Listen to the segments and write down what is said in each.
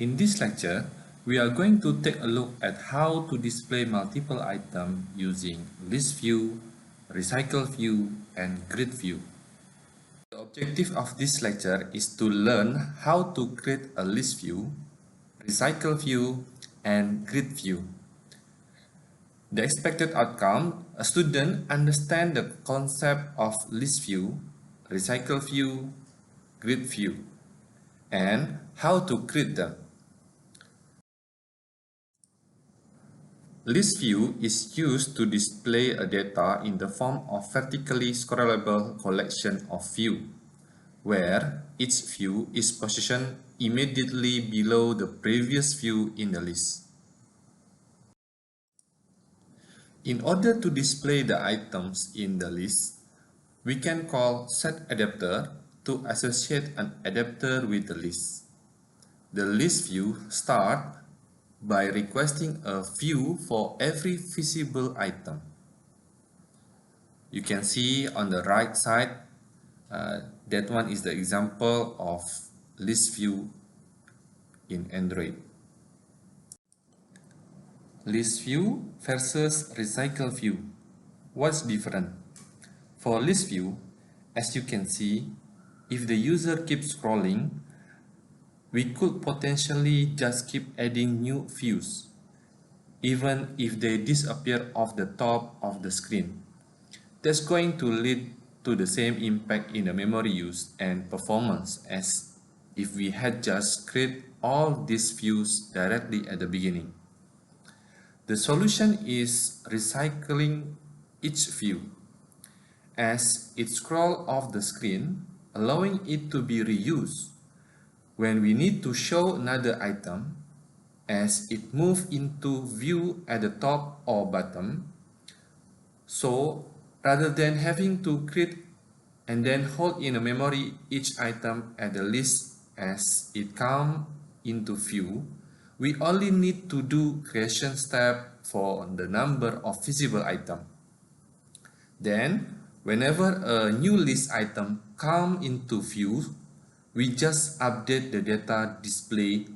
In this lecture, we are going to take a look at how to display multiple items using ListView, RecycleView, and GridView. The objective of this lecture is to learn how to create a ListView, RecycleView, and GridView. The expected outcome: a student understands the concept of ListView, RecycleView, GridView, and how to create them. ListView is used to display a data in the form of vertically scrollable collection of views, where each view is positioned immediately below the previous view in the list. In order to display the items in the list, we can call setAdapter to associate an adapter with the list. The list view starts by requesting a view for every visible item. You can see on the right side, that one is the example of list view in Android. List view versus recycle view. What's different? For list view, as you can see, if the user keeps scrolling, we could potentially just keep adding new views, even if they disappear off the top of the screen. That's going to lead to the same impact in the memory use and performance as if we had just created all these views directly at the beginning. The solution is recycling each view as it scrolls off the screen, allowing it to be reused when we need to show another item, as it moves into view at the top or bottom. So rather than having to create and then hold in a memory each item at the list as it comes into view, we only need to do creation step for the number of visible items. Then, whenever a new list item comes into view, we just update the data display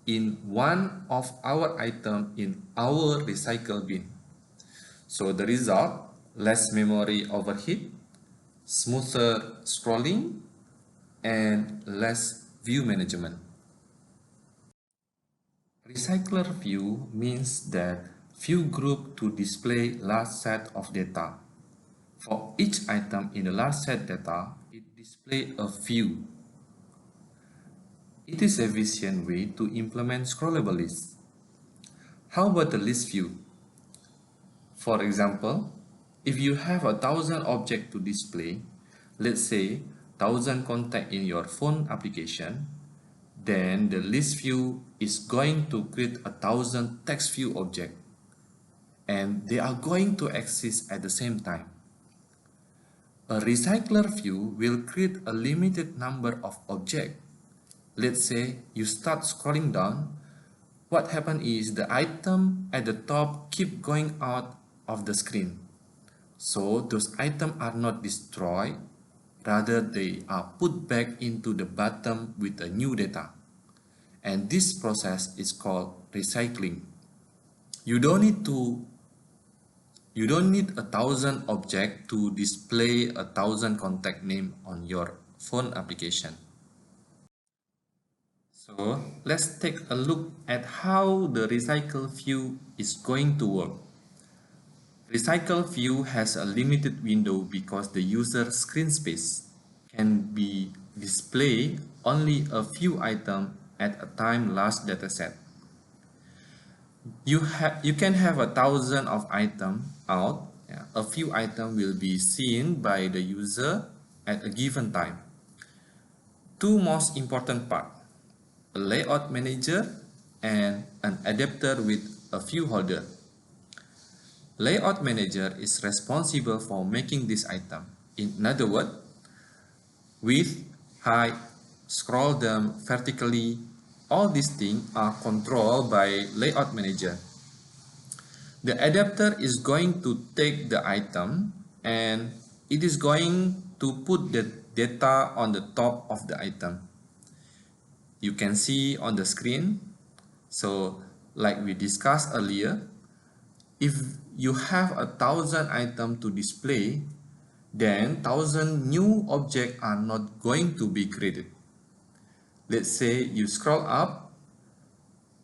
in one of our items in our recycle bin. So the result: less memory overheat, smoother scrolling, and less view management. Recycler view means that view group to display large set of data. For each item in the large set data, it displays a view. It is an efficient way to implement scrollable lists. How about the list view? For example, if you have 1,000 objects to display, let's say 1,000 contacts in your phone application, then the list view is going to create 1,000 text view objects, and they are going to exist at the same time. A recycler view will create a limited number of objects. Let's say you start scrolling down. What happens is the item at the top keep going out of the screen. So those items are not destroyed, rather they are put back into the bottom with a new data. And this process is called recycling. You don't need 1,000 objects to display 1,000 contact names on your phone application. So let's take a look at how the recycle view is going to work. Recycle view has a limited window because the user screen space can be display only a few items at a time large dataset. You can have 1,000 of items out. A few items will be seen by the user at a given time. Two most important parts: a layout manager and an adapter with a view holder. Layout manager is responsible for making this item. In other words, width, height, scroll them vertically, all these things are controlled by layout manager. The adapter is going to take the item and it is going to put the data on the top of the item. you can see on the screen. So like we discussed earlier, if you have 1,000 items to display, then 1,000 new objects are not going to be created. Let's say you scroll up,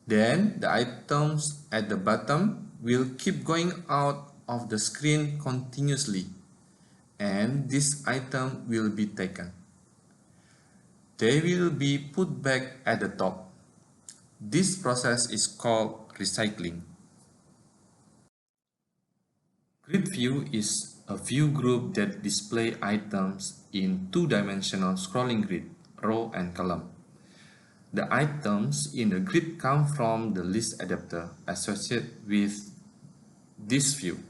then the items at the bottom will keep going out of the screen continuously, and this item will be taken. They will be put back at the top. This process is called recycling. GridView is a view group that displays items in two-dimensional scrolling grid, row and column. The items in the grid come from the list adapter associated with this view.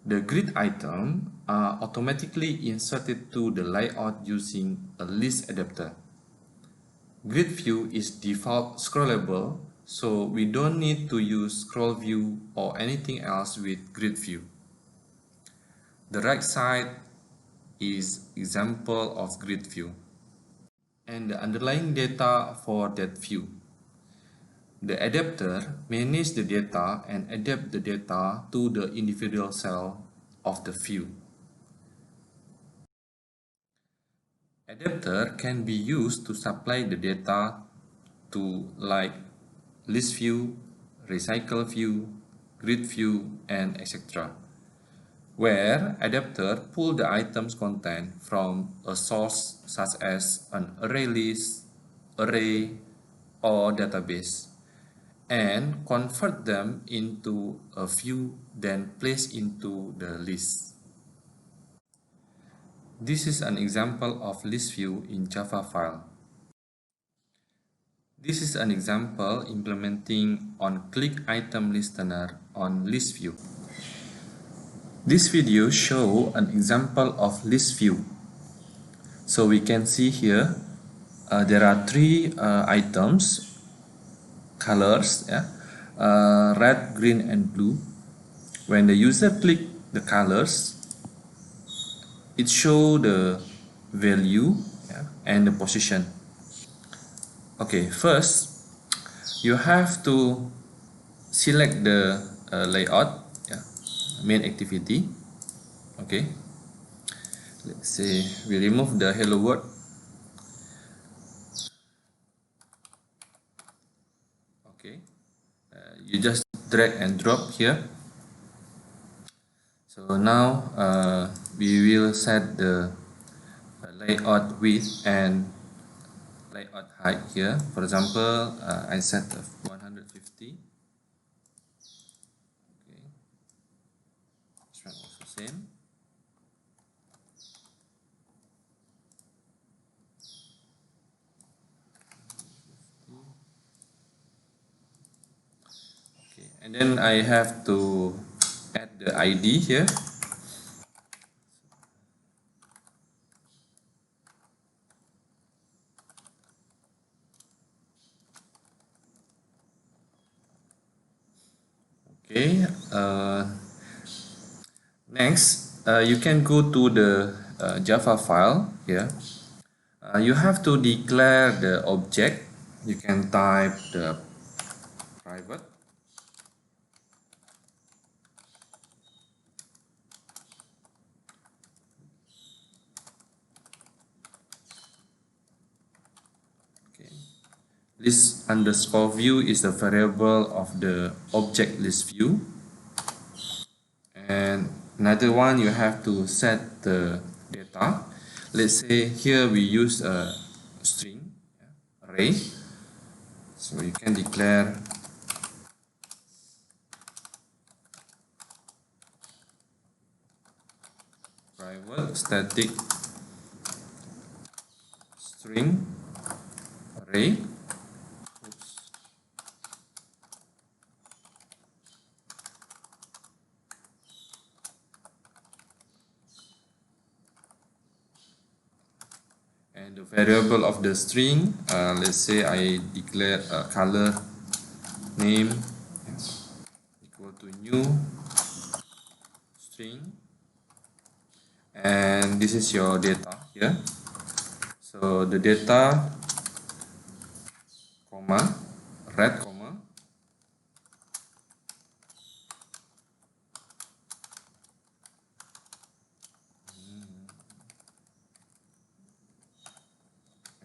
The grid items are automatically inserted to the layout using a list adapter. Grid view is default scrollable, so we don't need to use scroll view or anything else with grid view. The right side is example of grid view and the underlying data for that view. The adapter manages the data and adapts the data to the individual cell of the view. Adapter can be used to supply the data to like ListView, RecycleView, GridView, and etc. Where adapter pull the item's content from a source such as an array list, array, or database, and convert them into a view, then place into the list. This is an example of ListView in Java file. This is an example implementing on-click item listener on ListView. This video shows an example of ListView. So we can see here there are three items, colors, red, green, and blue. When the user click the colors, it shows the value and the position. Okay, first you have to select the layout, main activity. Okay, let's say we remove the hello world. Okay, you just drag and drop here. So now we will set the layout width and layout height here. For example, I set 150. Okay, this one also same. Okay, and then I have to add the ID here. Okay, next you can go to the Java file here. You have to declare the object. You can type the private. Okay. List_view is the variable of the object list view. And another one, you have to set the data. Let's say here we use a string array, so you can declare private static string array. And the variable of the string, let's say I declare a color name equal to new string, and this is your data here. So the data comma, red comma,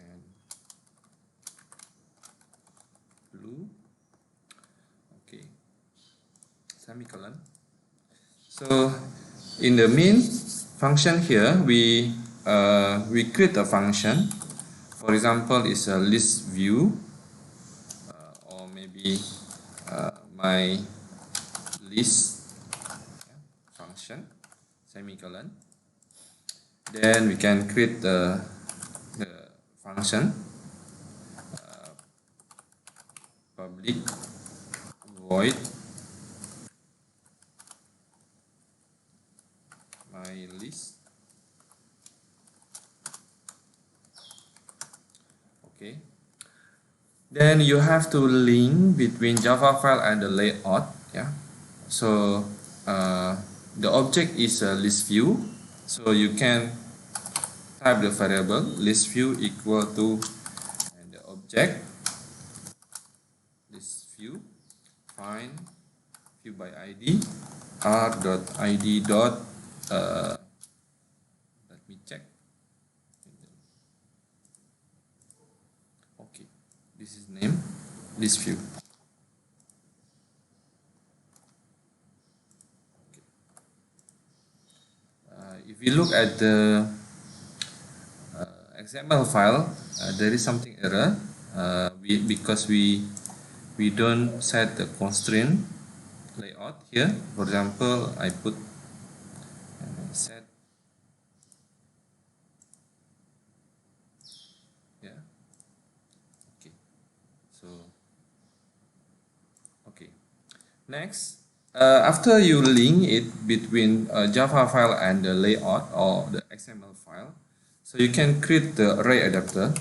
and blue. Okay, semicolon. So in the main function here, we create a function. For example, it's a list view, or maybe my list function, semicolon. Then we can create the function public void my list. Okay. Then you have to link between Java file and the layout. Yeah. So the object is a list view. So you can type the variable list view equal to and the object list view find view by id r.id dot let me check. Okay, this is name list view. Okay. If you look at the XML file, there is something error because we don't set the constraint layout here. For example, I put and I set, yeah. Okay, so okay, next, after you link it between a Java file and the layout or the XML file, so you can create the array adapter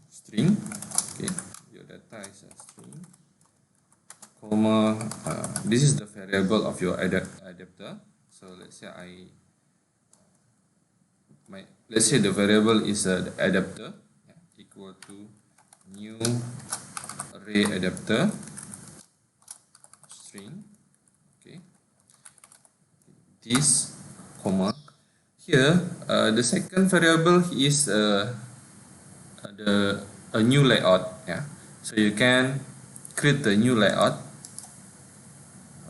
string. Okay, your data is a string, comma, this is the variable of your adapter. So let's say let's say the variable is the adapter, yeah, equal to new array adapter string. Okay, this comma here, the second variable is a new layout. Yeah, so you can create the new layout.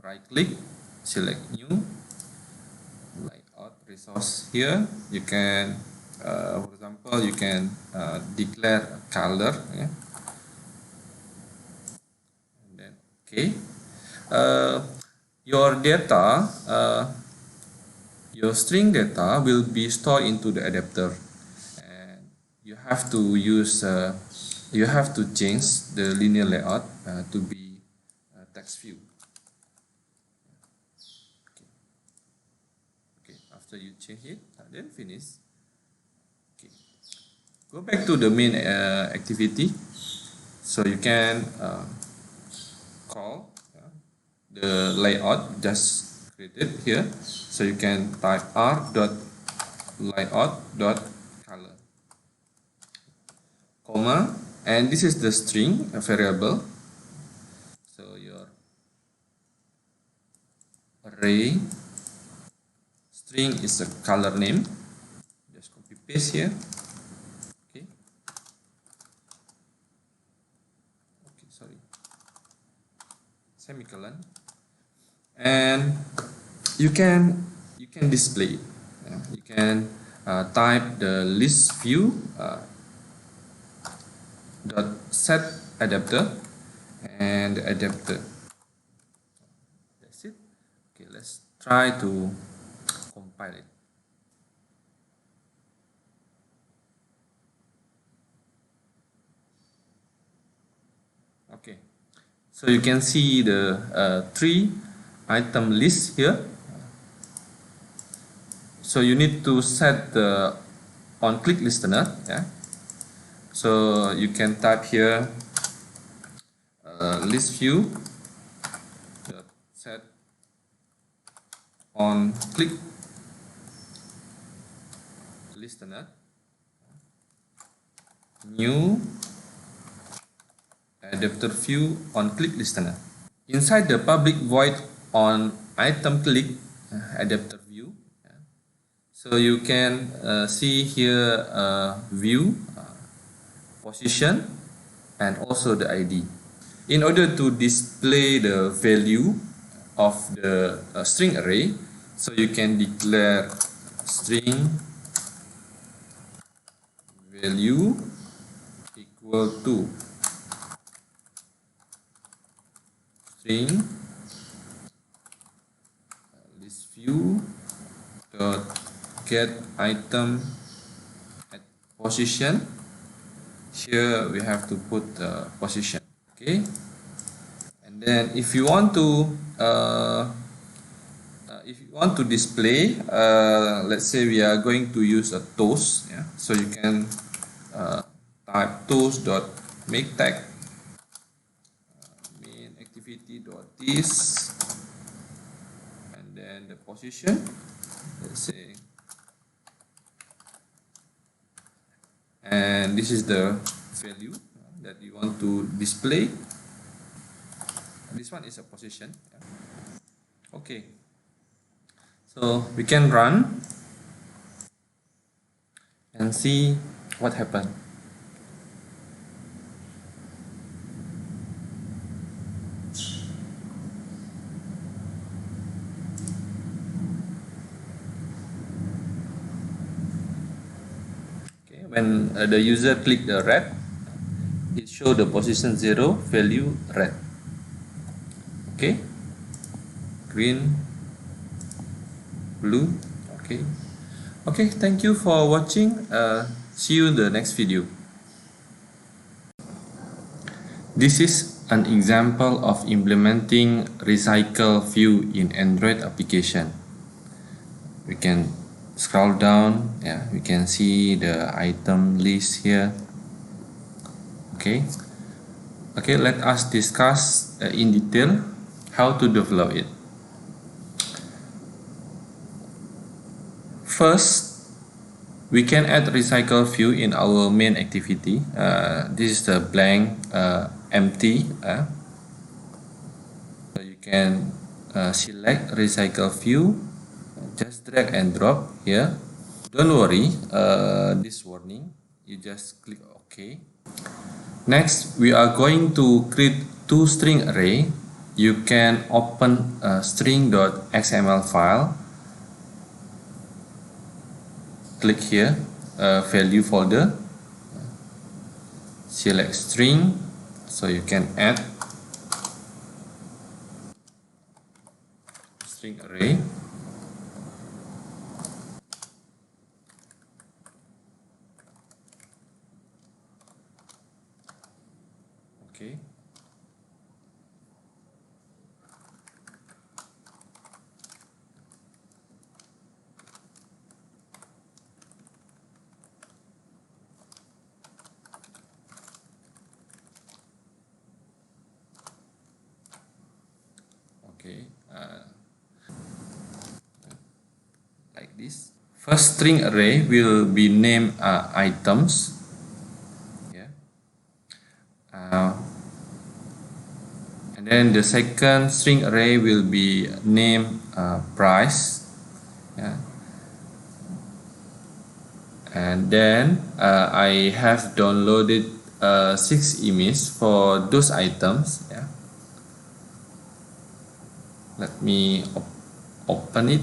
Right click, select new layout resource. Here you can for example, you can declare a color, yeah. And then okay, your data, your string data will be stored into the adapter, and you have to use you have to change the linear layout to be text view. Okay. Okay, after you change it, then finish. Okay, go back to the main activity. So you can call the layout just created here. So you can type r.layout.color, comma, and this is the string variable. So your array string is a color name. Just copy paste here. Okay. Okay, sorry. Semicolon. And you can display. You can type the list view dot set adapter and adapter. That's it. Okay, let's try to compile it. Okay, so you can see the 3 item list here. So you need to set the on click listener, yeah. So you can type here list view set on click listener. new adapter view on click listener. Inside the public void on item click adapter view, so you can see here view, position, and also the ID. In order to display the value of the string array, so you can declare string value equal to string ListView dot get item at position. Here we have to put the position. Okay, and then if you want to display, let's say we are going to use a toast, yeah, so you can type toast dot make tag main activity dot this, and then the position, let's say, and this is the value that you want to display. This one is a position, yeah. Okay, so we can run and see what happened. Okay, when the user click the red, it show the position 0, value red. Okay, green, blue. Okay, thank you for watching. See you in the next video. This is an example of implementing RecycleView in Android application. We can scroll down, yeah, we can see the item list here. Okay, let us discuss in detail how to develop it. First, we can add RecycleView in our main activity. This is the blank empty. So you can select RecycleView, just drag and drop here. Don't worry, this warning, you just click OK. Next, we are going to create two string array. You can open a string.xml file. Click here, value folder, select string, so you can add string array. Okay. Okay, like this. First string array will be named items. Yeah. And then the second string array will be named price. Yeah. And then I have downloaded 6 images for those items. Yeah. Let me open it.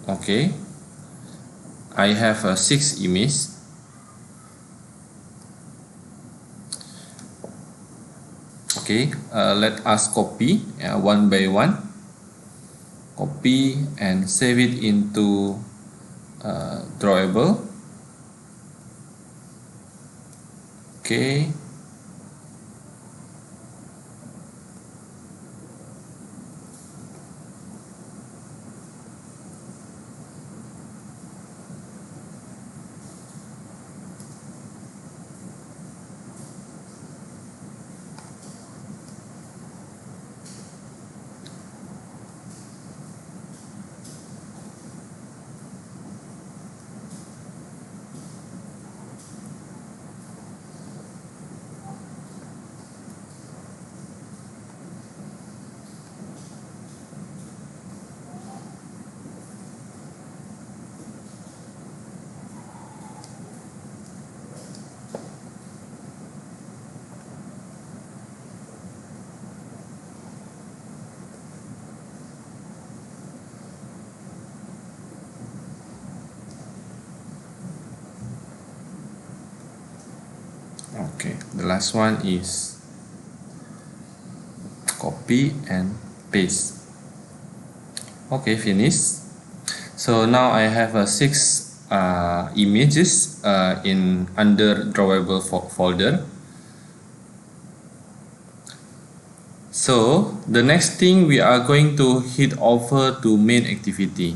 Okay, I have 6 images. Okay, let us copy one by one. Copy and save it into drawable. Okay. Okay, the last one is copy and paste. Okay, finish. So now I have 6 images in under drawable folder. So the next thing, we are going to head over to main activity.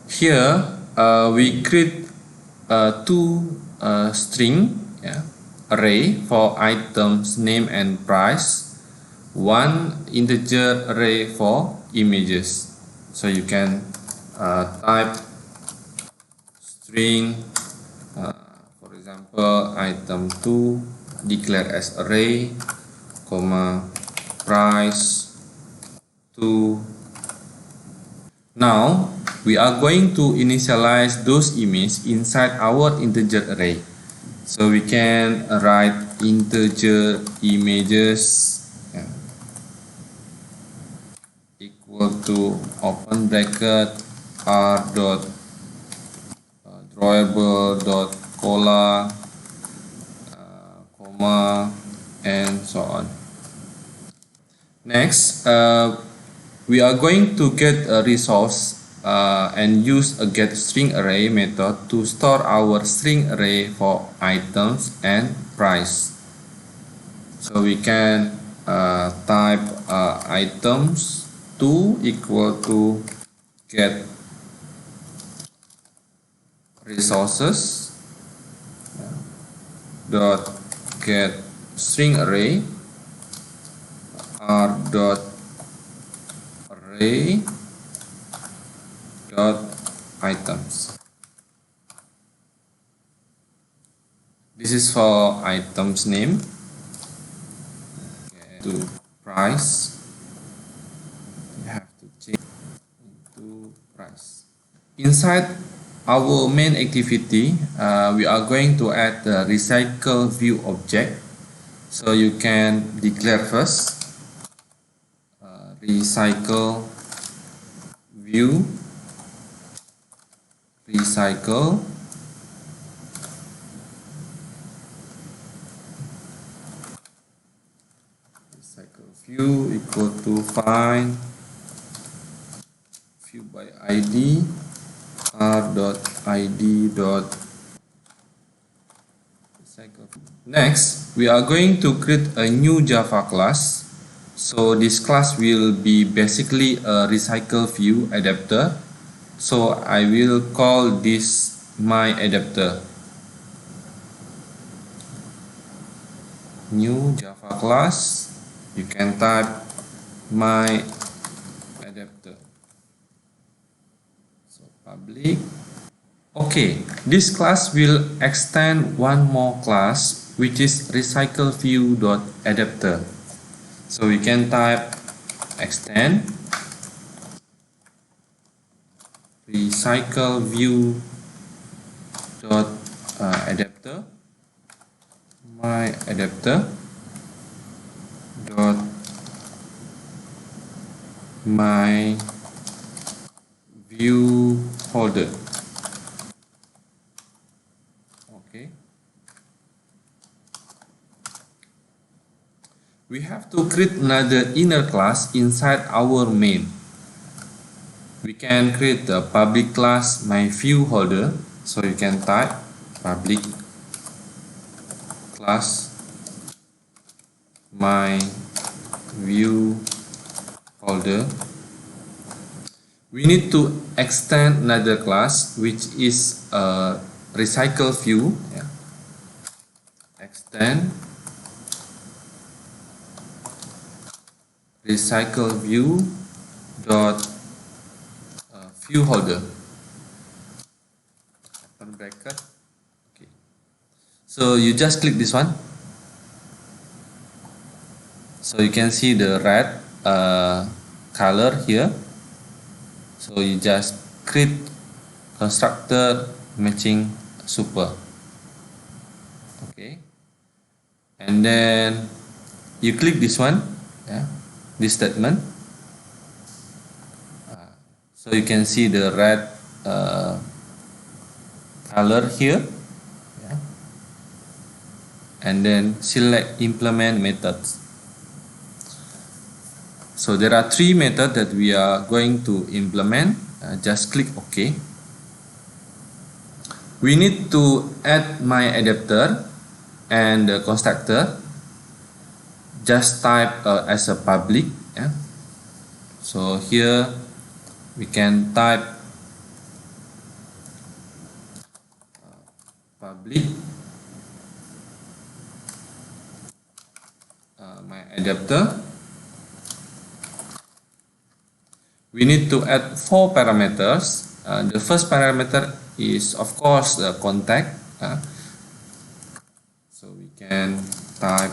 Here we create 2 string, yeah, array for items name and price, 1 integer array for images. So you can type string, for example, item 2 declare as array, comma, price 2. Now we are going to initialize those images inside our integer array. So we can write integer images, yeah, equal to open bracket r dot drawable dot cola, comma, and so on. Next, we are going to get a resource and use a getStringArray method to store our string array for items and price. So we can type items 2 equal to get resources dot get string array r dot array dot items. This is for items name. To price, you have to change into price. Inside our main activity, we are going to add the RecycleView object. So you can declare first RecycleView, recycle, RecycleView equal to find view by ID r.id dot recycle. Next, we are going to create a new Java class. So this class will be basically a RecycleView adapter. So I will call this my adapter. New Java class. You can type my adapter. So public. Okay, this class will extend one more class, which is RecycleView.adapter. So we can type extend RecycleView.adapter, my adapter dot my view folder. Okay, we have to create another inner class inside our main. We can create a public class my view holder. So you can type public class my view folder. We need to extend another class, which is RecycleView. Yeah. Extend RecycleView dot view holder. Open bracket. Okay. So you just click this one. So you can see the red color here. So you just create constructor matching super. Okay, and then you click this one, yeah, this statement. So you can see the red color here, yeah. And then select implement methods. So there are three methods that we are going to implement. Just click OK. We need to add my adapter and the constructor. Just type as a public, yeah. So here we can type public my adapter. We need to add 4 parameters. The first parameter is of course the contact. So we can type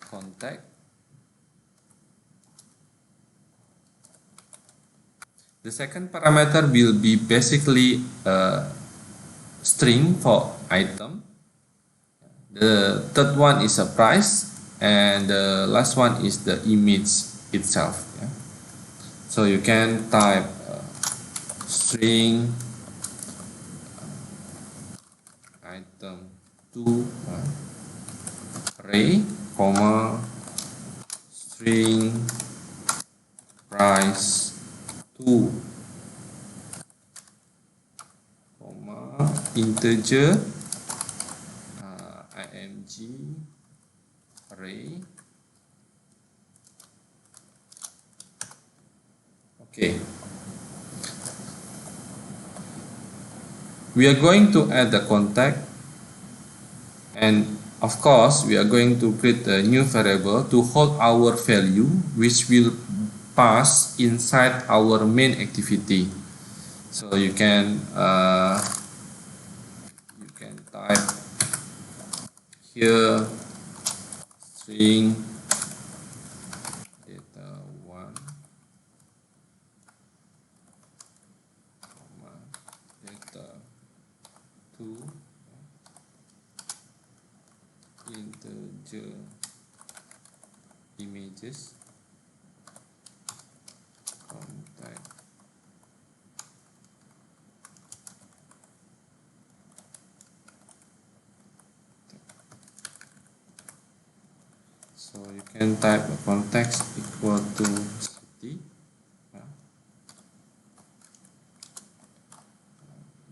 contact. The second parameter will be basically a string for item. The third one is a price, and the last one is the image itself, yeah. So you can type string item 2 array, comma string price 2, comma integer img array. Okay, we are going to add the contact, and of course we are going to create a new variable to hold our value, which will pass inside our main activity. So you can type here string data 1, comma data 2, integer images contact. So you can type a context equal to city.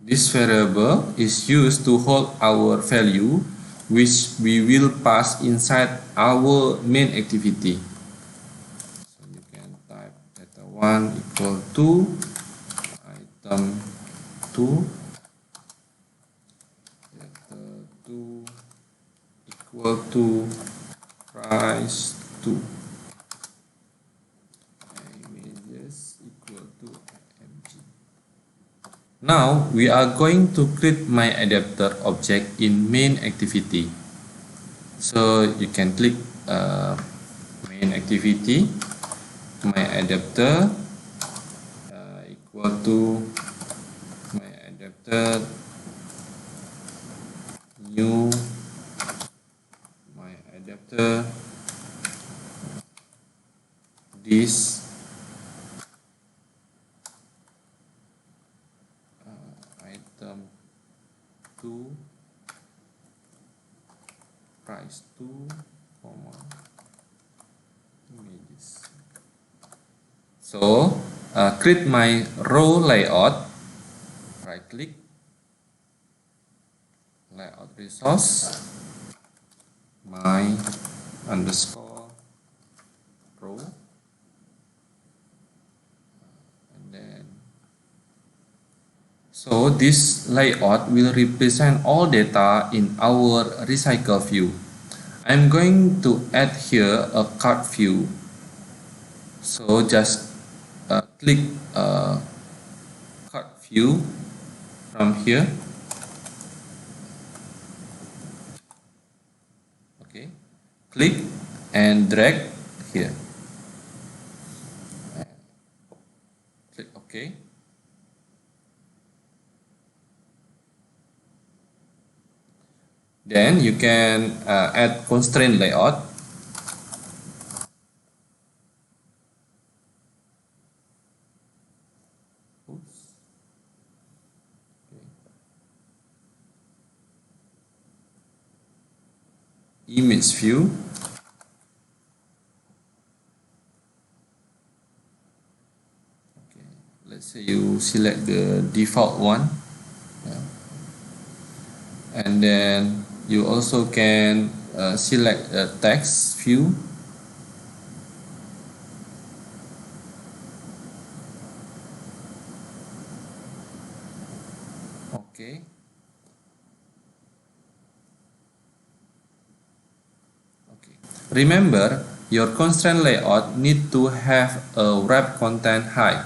This variable is used to hold our value, which we will pass inside our main activity. So you can type data 1 equal to item 2, data 2 equal to price 2, images equal to img. Now we are going to create my adapter object in main activity. So you can click main activity, my adapter equal to my adapter new my adapter this item 2 price 2, comma images. So create my row layout, right click, layout resource, my underscore row, and then so this layout will represent all data in our RecycleView. I'm going to add here a card view. So just click card view from here. Okay, click and drag here. Click OK. Then you can add constraint layout. image view. Okay, let's say you select the default one, yeah. And then you also can select a text view. Okay. Okay. Remember, your constraint layout need to have a wrap content height,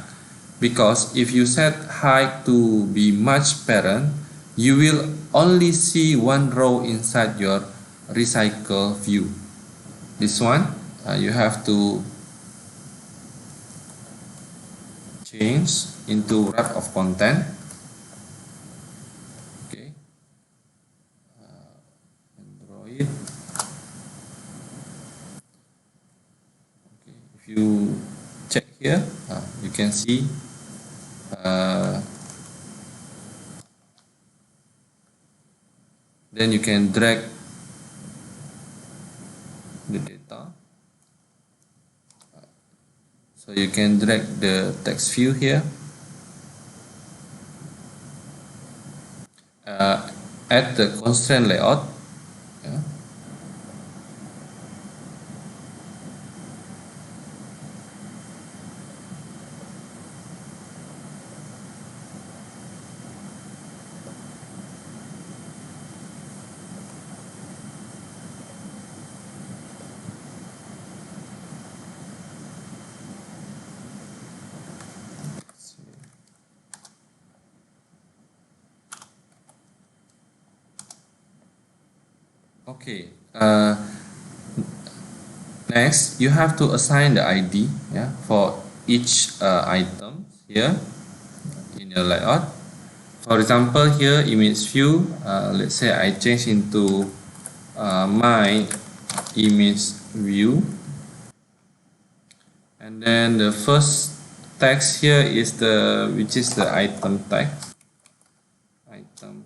because if you set height to be much parent, you will only see one row inside your recycle view. This one you have to change into wrap of content. Okay, Android. Okay. If you check here, you can see then you can drag the data. So you can drag the text view here, add the constraint layout, yeah. Okay, next you have to assign the ID, yeah, for each item here in your layout. For example, here image view, let's say I change into my image view, and then the first text here is which is the item text. Item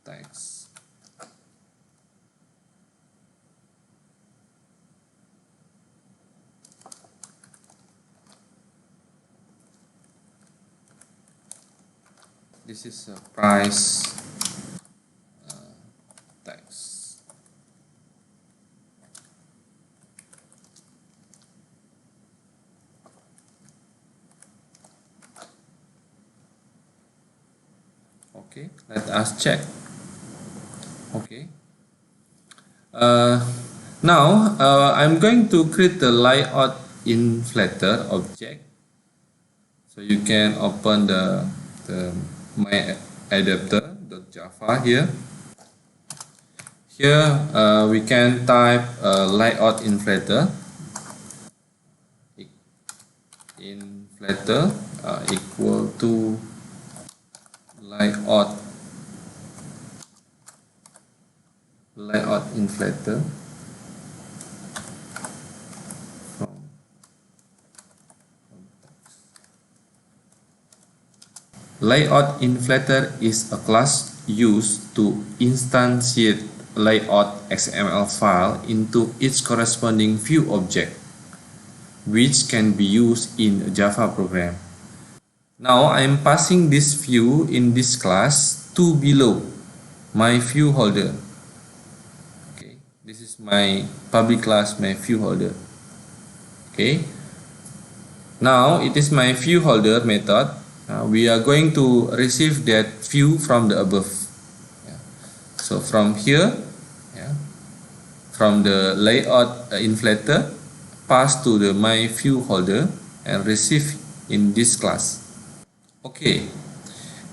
text. This is a price text. Okay, let us check. Okay. Now I'm going to create the layout inflator object. So you can open the my adapter.java here. Here we can type layout inflator equal to layout inflator from layout inflator is a class used to instantiate layout XML file into its corresponding view object, which can be used in a Java program. Now I am passing this view in this class to below my view holder. Okay, this is my public class, my view holder. Okay, now it is my view holder method. We are going to receive that view from the above. Yeah. So from here, yeah, from the layout inflator, pass to the my view holder and receive in this class. Okay,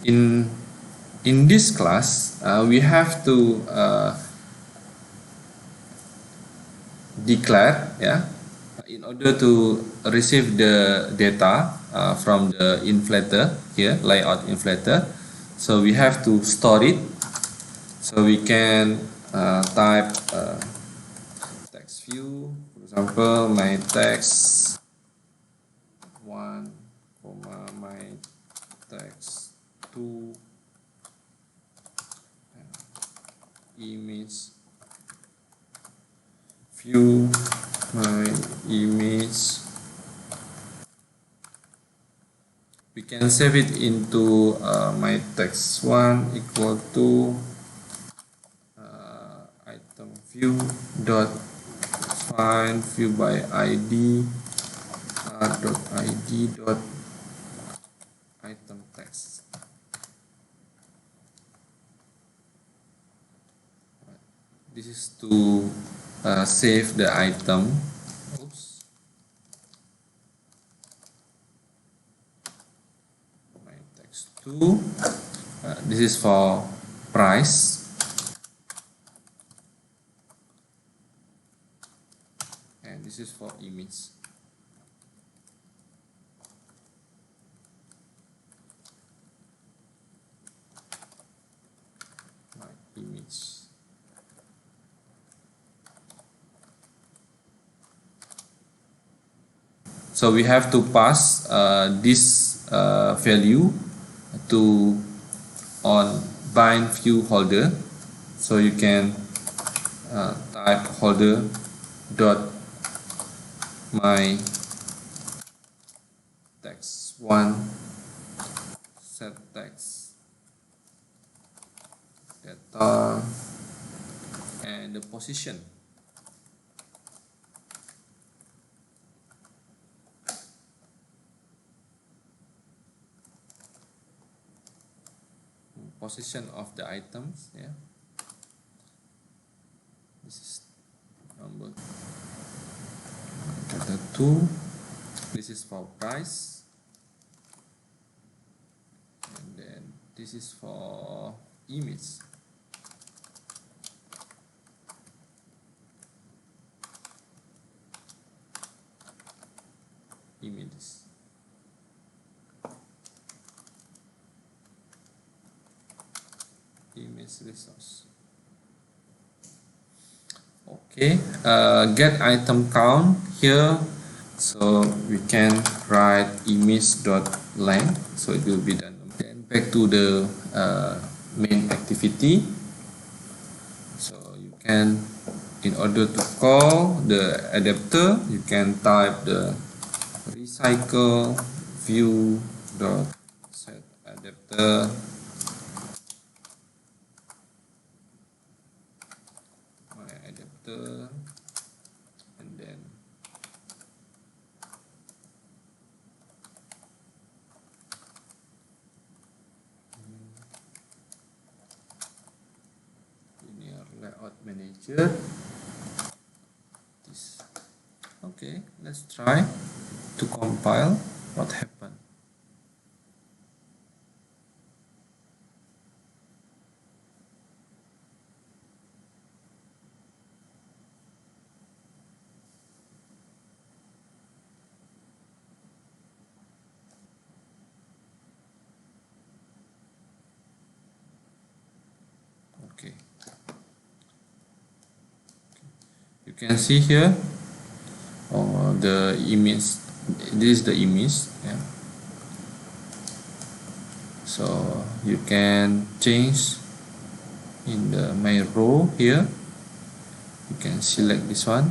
in this class we have to declare, yeah, in order to receive the data from the inflator here, layout inflator. So we have to store it. So we can type text view, for example, my text 1, my text 2, image view my image. We can save it into my text one equal to item view dot find view by id dot id dot item text. This is to save the item. Oops. My text 2. This is for price. And this is for image. My image. So we have to pass this value to on bind view holder. So you can type holder dot my text one set text data and the position. Position of the items, yeah. This is number data 2. This is for price, and then this is for image. Images. Image resource. Okay, get item count here, so we can write image dot length, so it will be done. Then back to the main activity. So you can, in order to call the adapter, you can type the RecycleView dot set adapter and then linear layout manager. This. Okay, let's try to compile what happened. Okay, you can see here the image. This is the image, yeah. So you can change in the my row here. You can select this one.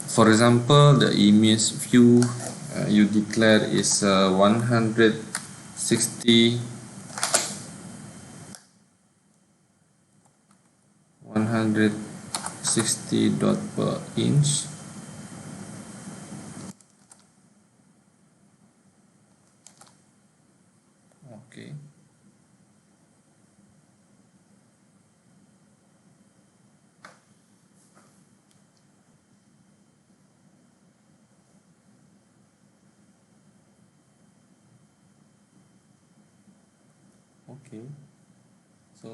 For example, the image view you declare is 160 dot per inch. Okay. Okay. So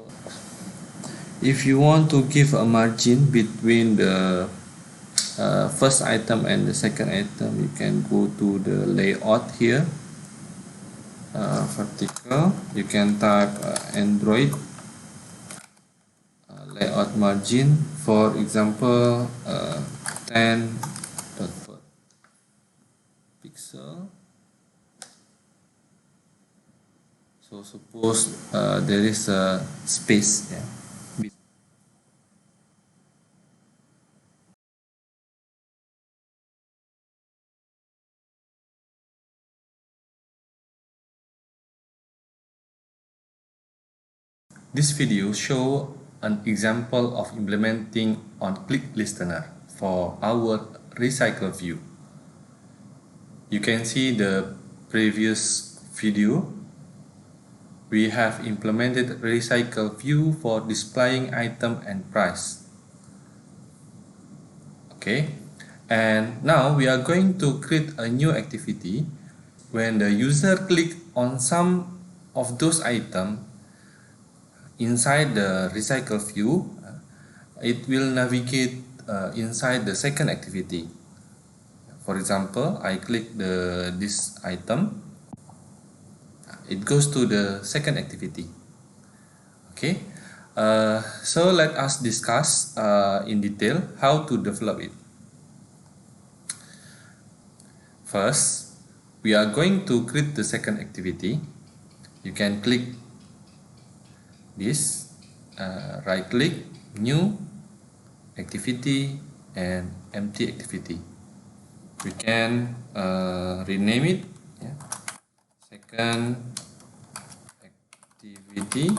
if you want to give a margin between the first item and the second item, you can go to the layout here, vertical. You can type Android layout margin, for example 10 dot per pixel. So suppose there is a space, yeah. This video shows an example of implementing on-click listener for our RecyclerView. You can see the previous video. We have implemented RecycleView for displaying item and price. Okay, and now we are going to create a new activity. When the user clicks on some of those items inside the RecycleView, it will navigate inside the second activity. For example, I click this item, it goes to the second activity. Okay, so let us discuss in detail how to develop it. First, we are going to create the second activity. You can click this, right click, new activity and empty activity. We can rename it, yeah. Second activity.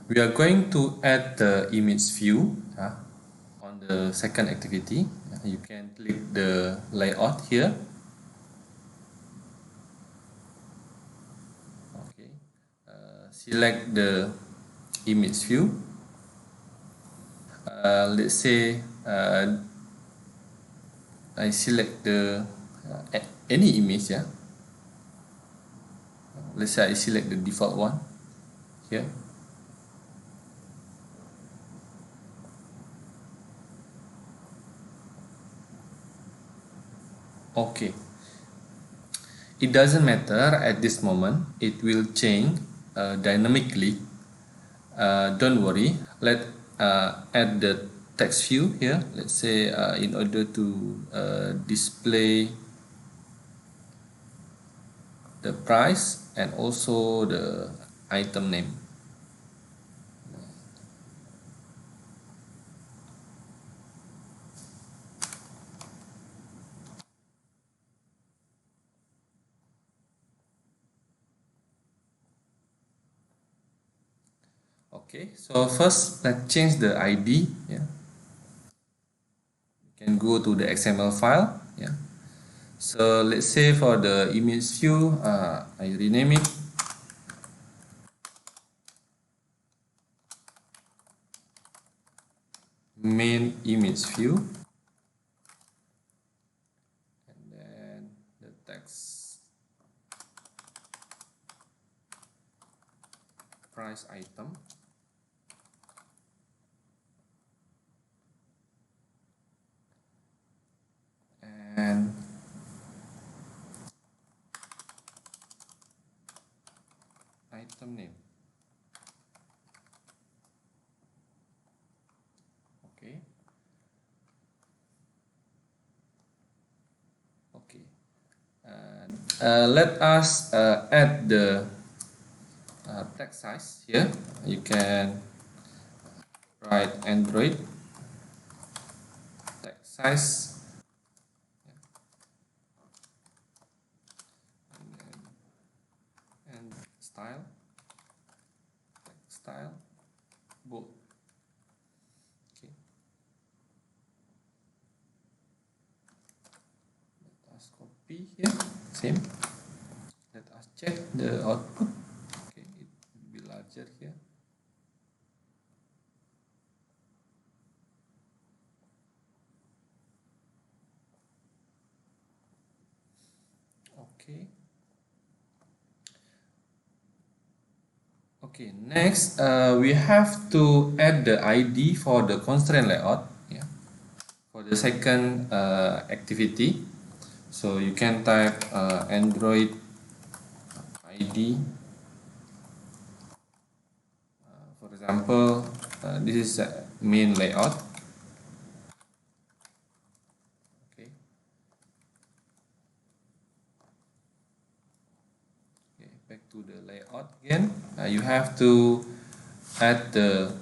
We are going to add the image view on the second activity. You can click the layout here. Okay, select the image view. Let's say I select the any image, yeah. Let's say I select the default one here. Okay, it doesn't matter at this moment, it will change dynamically. Don't worry, let's add the text view here. Let's say in order to display the price and also the item name. Okay, so first let's change the ID. Yeah, you can go to the XML file. Yeah, so let's say for the image view, I rename it main image view, and then the text price item. And item name. Okay. Okay. Let us add the text size here. You can write Android text size. And style, text style, bold. Okay. Let us copy here, same. Let us check the output. Okay, it will be larger here. Okay. Okay, next we have to add the ID for the constraint layout, yeah, for the second activity. So you can type Android ID. For example, this is a main layout. Okay. Okay, back to the layout again. You have to add the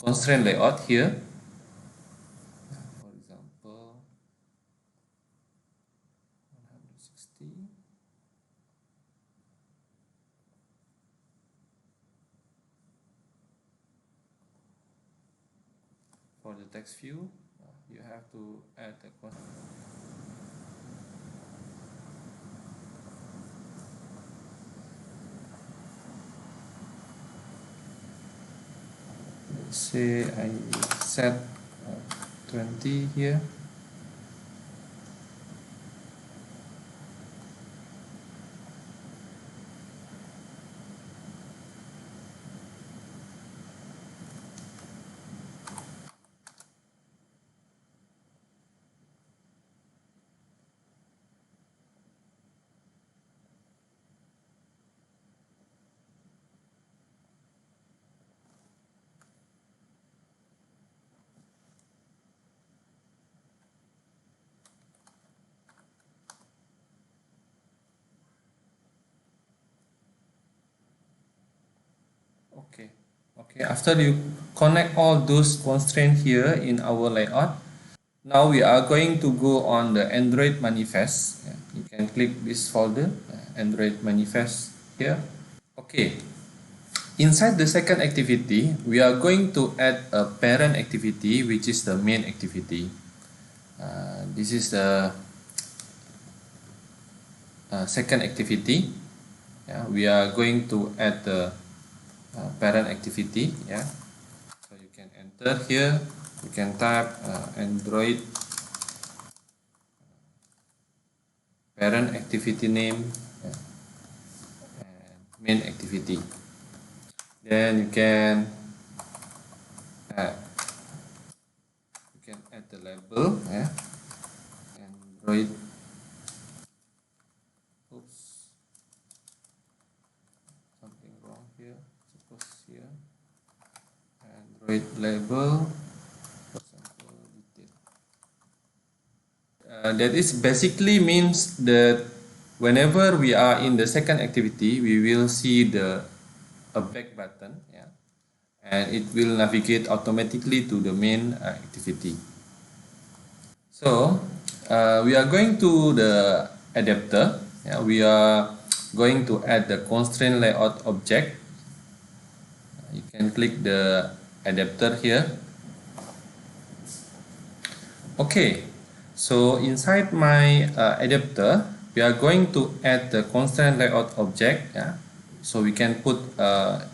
constraint layout here. For example, 160. for the text view, you have to add the say I set 20 here. Okay, after you connect all those constraints here in our layout, now we are going to go on the Android manifest. You can click this folder, Android manifest here. Okay, inside the second activity, we are going to add a parent activity, which is the main activity. This is the second activity. We are going to add the parent activity. So you can enter here. You can type Android parent activity name and main activity. Then you can add the label. Android. Oops, something wrong here. Suppose here Android label. That is basically means that whenever we are in the second activity, we will see a back button, and it will navigate automatically to the main activity. So we are going to the adapter. We are going to add the constraint layout object. You can click the adapter here. Okay. So inside my adapter, we are going to add the constraint layout object. So we can put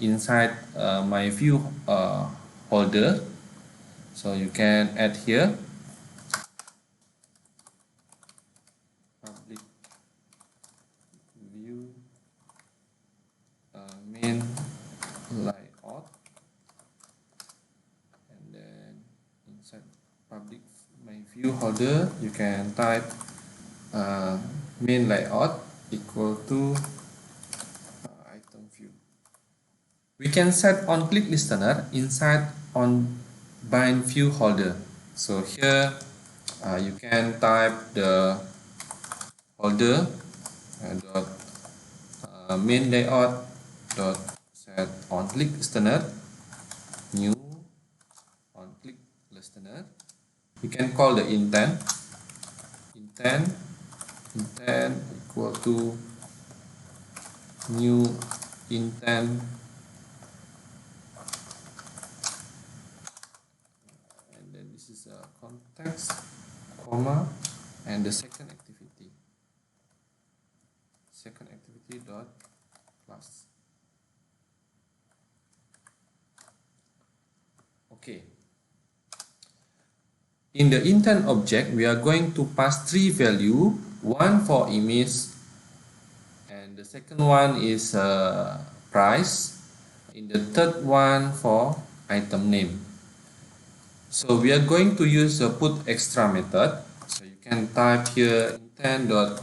inside my view holder. So you can add here public view main layout, and then inside public my view holder, you can type main layout equal to item view. We can set on click listener inside on bind view holder. So here you can type the holder dot main layout dot set on click listener new on click listener. You can call the intent equal to new intent, and then this is a context, comma, and the second activity dot class. Okay. In the intent object, we are going to pass three values, one for image, and the second one is price, in the third one for item name. So we are going to use the put extra method. So you can type here intent dot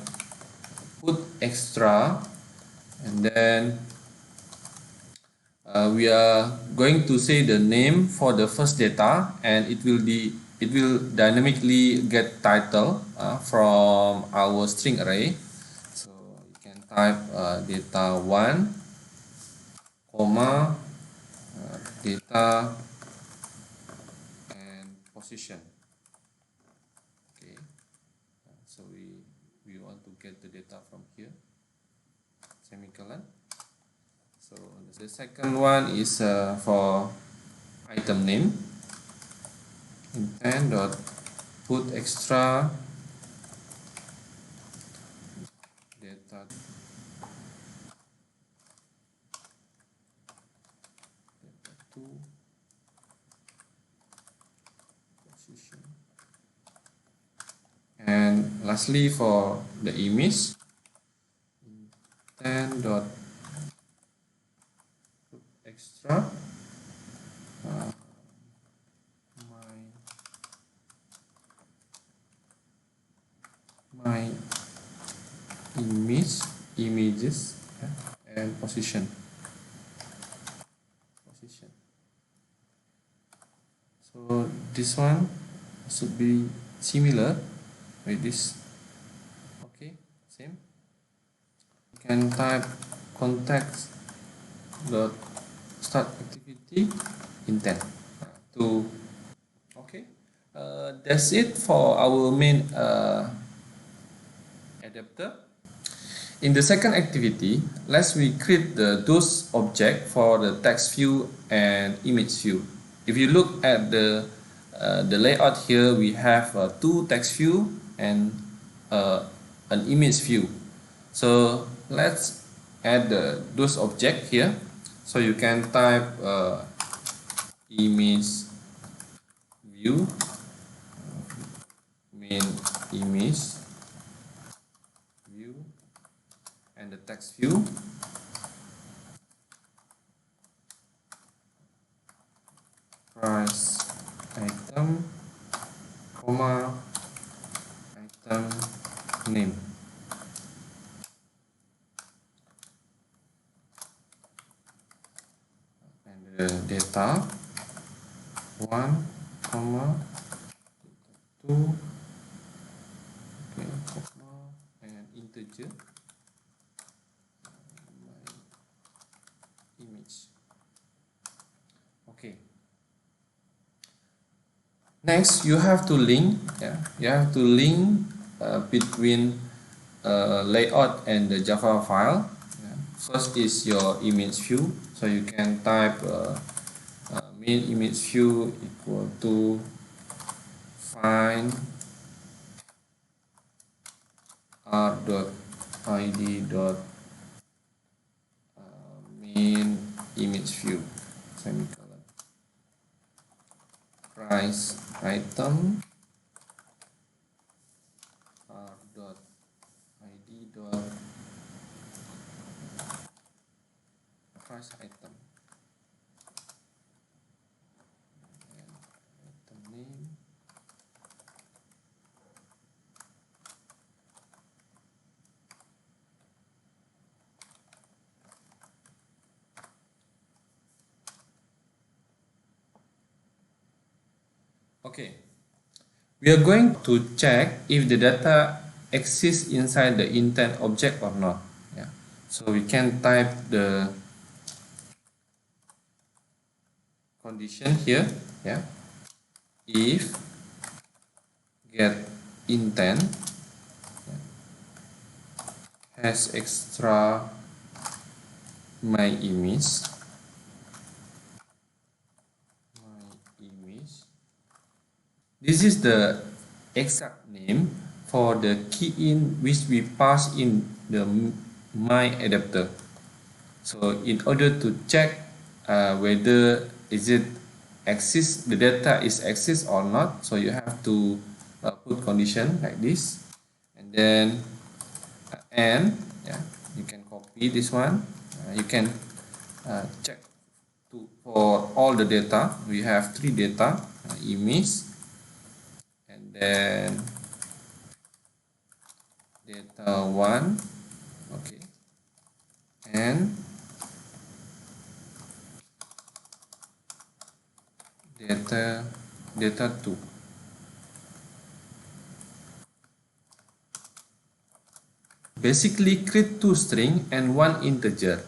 put extra, and then we are going to say the name for the first data, and it will dynamically get title from our string array. So you can type data 1, comma, data and position. Okay, so we want to get the data from here, semicolon. So the second one is for item name. intent dot put extra data to position. And lastly, for the image, intent dot put extra my images and position. So this one should be similar like this. Okay, same. You can type context dot start activity intent to. Okay, that's it for our main adapter. In the second activity, let's create those objects for the text view and image view. If you look at the layout here, we have two text view and an image view. So let's add those objects here. So you can type image view, main image view, and the text view. Price item, comma, item name. And the data 1, comma, 2, okay, comma, and integer image. Okay. Next, you have to link. You have to link between layout and the Java file. First is your image view. So you can type main image view equal to find r.id main image view semicolon price item r.id price item and item name. Okay, we are going to check if the data exists inside the intent object or not. So we can type the condition here. If get intent has extra my image. This is the exact name for the key in which we pass in the my adapter. So in order to check whether the data is exists or not, so you have to put condition like this, and then you can copy this one. You can check for all the data. We have 3 data, image, and then data 1, okay, and data 2. Basically create 2 string and 1 integer.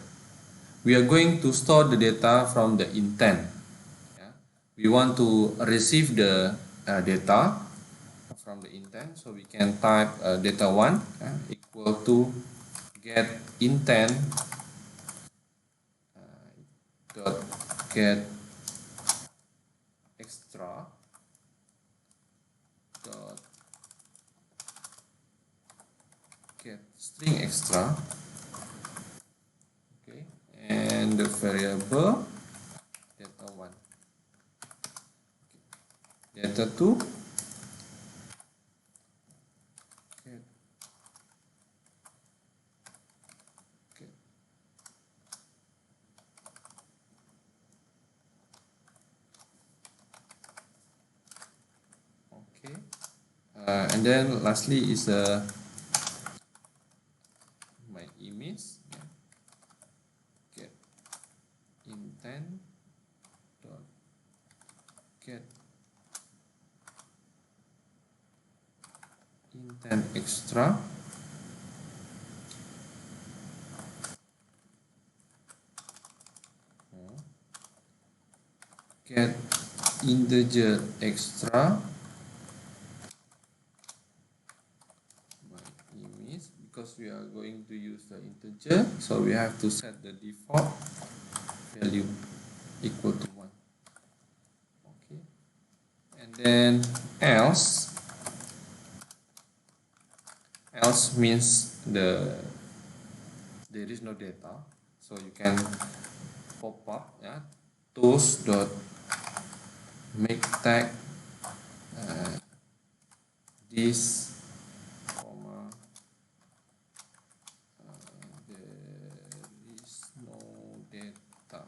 We are going to store the data from the intent. We want to receive the data from the intent, so we can type data 1 equal to get intent dot get extra get string extra, okay, and the variable data1, okay. Data2 get, okay. Okay. And then lastly is my image, yeah. Get intent dot get intent extra, get integer extra my image, because we are going to use the integer, so we have to set the default value equal to 1. Okay, and then else means there is no data, so you can pop up, yeah, tools dot make tag this comma there is no data,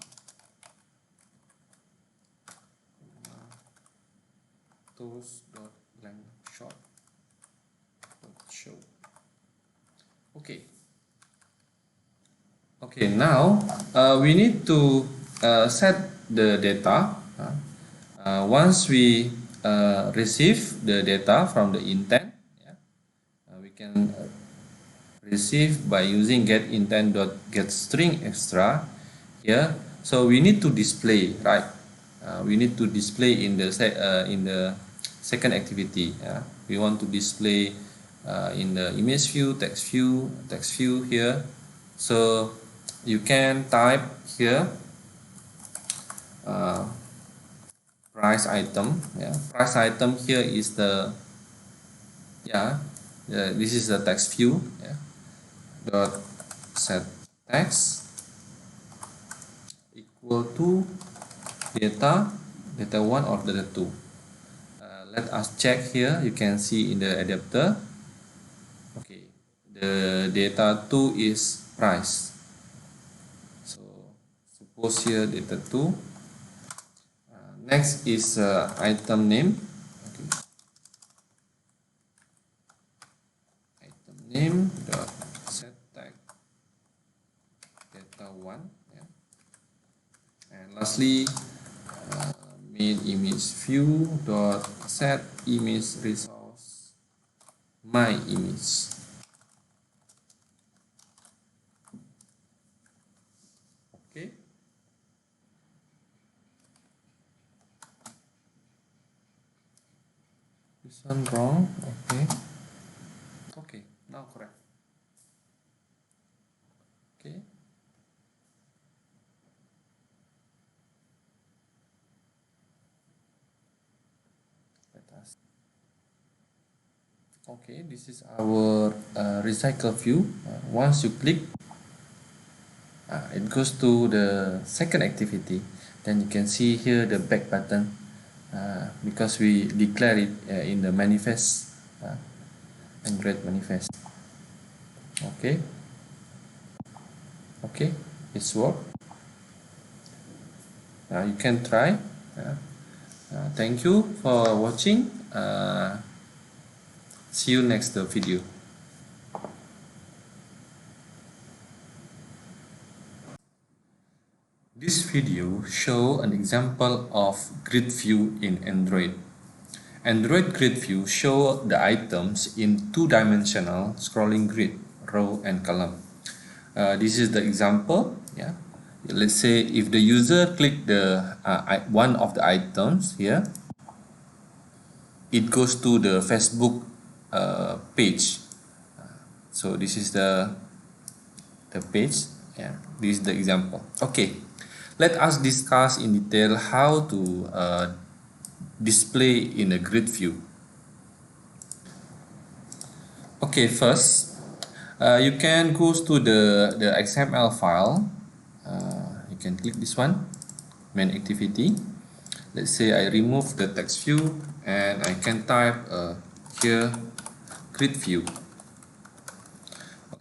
tools dot length short dot show. Okay. Okay, now we need to set the data. Once we receive the data from the intent, yeah, we can receive by using get intent dot get string extra here. So we need to display, right? We need to display in the second activity. Yeah? We want to display in the image view, text view here. So you can type here price item. Yeah, price item here is the, yeah, this is the text view. Yeah, dot set text equal to data1 or data2. Let us check here. You can see in the adapter. Okay, the data2 is price. So suppose here data2. Next is item name. Okay. Item name dot set tag data1. Yeah. And lastly, main image view dot set image resource my image. Okay. This one wrong. Okay. Okay. Now correct. Okay. Okay, this is our RecycleView. Once you click, it goes to the second activity. Then you can see here the back button, because we declare it in the manifest and grade manifest. Okay. Okay, it's worked. You can try. Thank you for watching. See you next video. This video show an example of GridView in Android. Android GridView show the items in two-dimensional scrolling grid, row and column. This is the example. Yeah. Let's say if the user click the one of the items here, it goes to the Facebook page. So this is the page. Yeah, this is the example. Okay, let us discuss in detail how to display in a grid view. Okay, first You can go to the XML file. You can click this one, main activity. Let's say I remove the text view and I can type here GridView.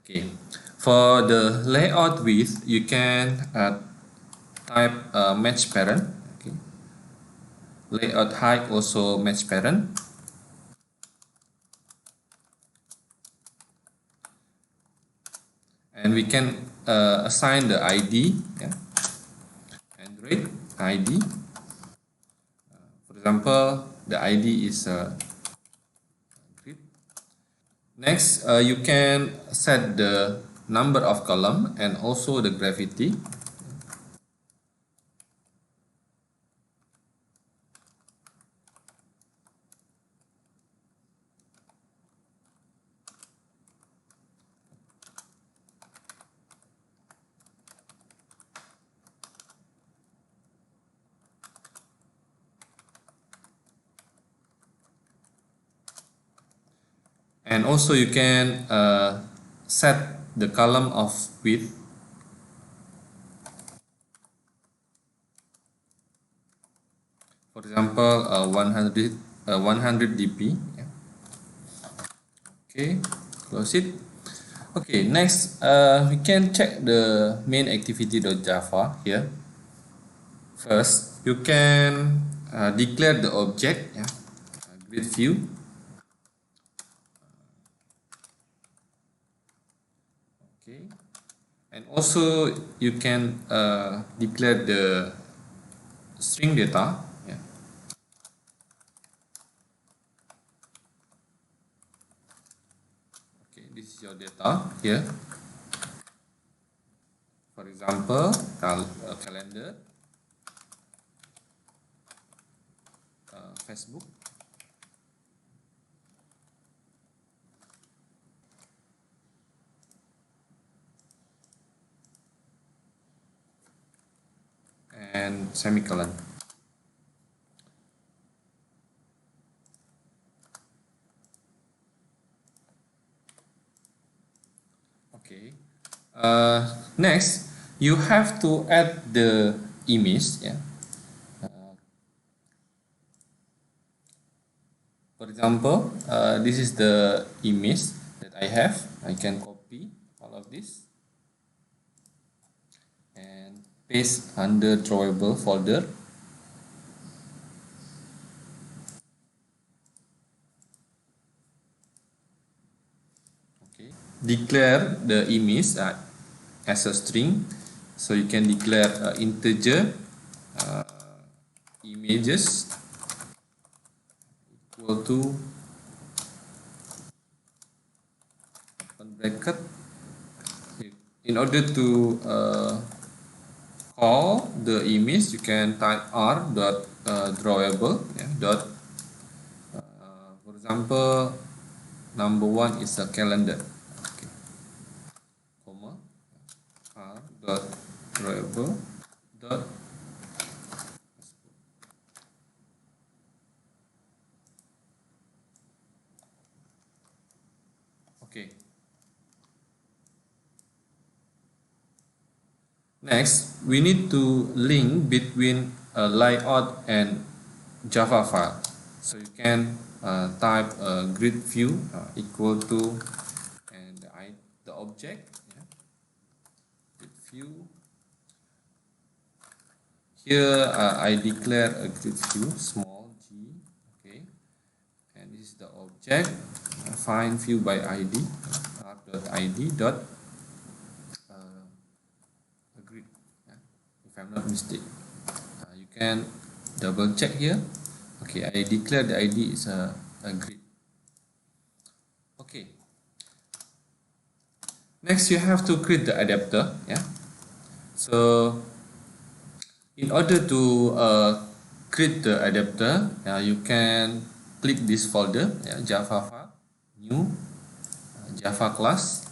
Okay, for the layout width, you can type match parent. Okay, layout height also match parent. And we can assign the ID, yeah, Android ID. For example, the ID is grid. Next, you can set the number of column and also the gravity. And also you can set the column of width. For example, 100 dp. Yeah. Okay, close it. Okay, next we can check the main activity.java here. First, you can declare the object, yeah, GridView. Okay, and also you can declare the string data. Yeah. Okay, this is your data here. For example, calendar, Facebook, and semicolon. Okay. Next, you have to add the image. Yeah. For example, this is the image that I have. I can copy all of this and paste under drawable folder. Okay. Declare the image as a string. So you can declare integer images equal to open bracket. In order to call the image, you can type r dot drawable, yeah, dot for example, number 1 is a calendar. Okay. Comma r dot drawable dot okay. Next, we need to link between a layout and Java file. So you can type GridView equal to and the object, yeah, GridView. Here I declare a GridView small g, okay, and this is the object. Find view by ID r.id dot grid, yeah, if I'm not mistaken. You can double check here. Okay, I declare the ID is a grid. Okay. Next, you have to create the adapter. Yeah. So, in order to create the adapter, you can click this folder, Java file, new Java class.